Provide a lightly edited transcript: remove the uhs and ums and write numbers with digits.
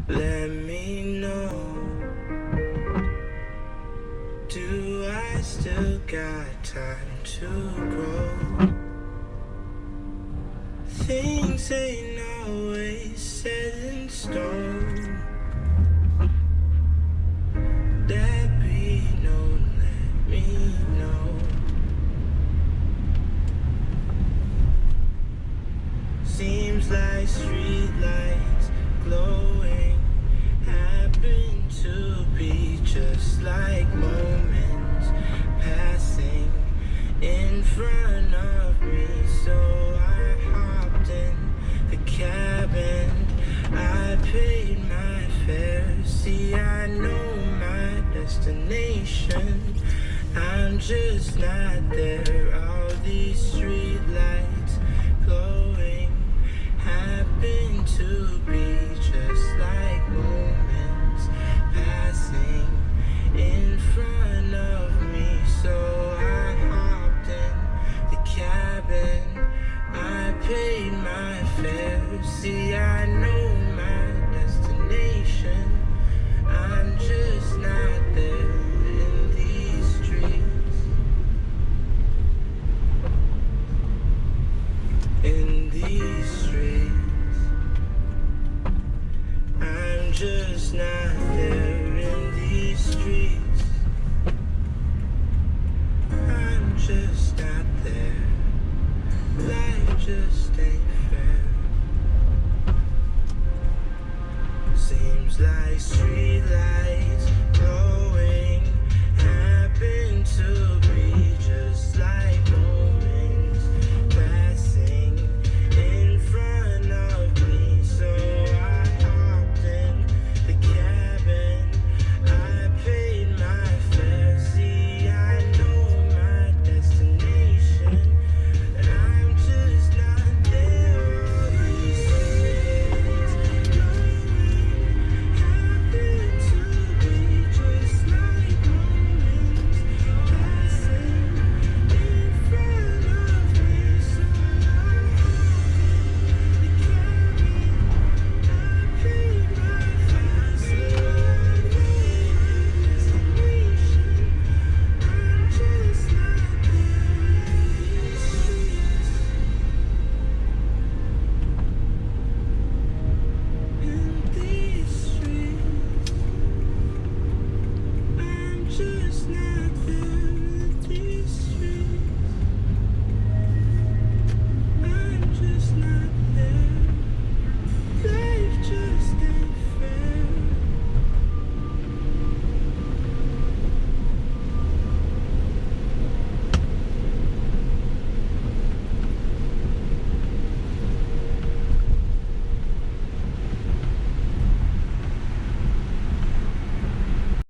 Let me know, do I still got time to grow? Things ain't always set in stone. That be no, let me know. Seems like street lights glowing happen to be just like moments passing in front of me. So I hopped in the cab and I paid my fare. See, I know my destination, I'm just not there. All these street lights glowing happen to be just like moments passing in front of me. So I hopped in the cabin, I paid my fare. See, I know my destination, I'm just not there in these streets. In these streets, I'm just not there in these streets. I'm just not there. Life just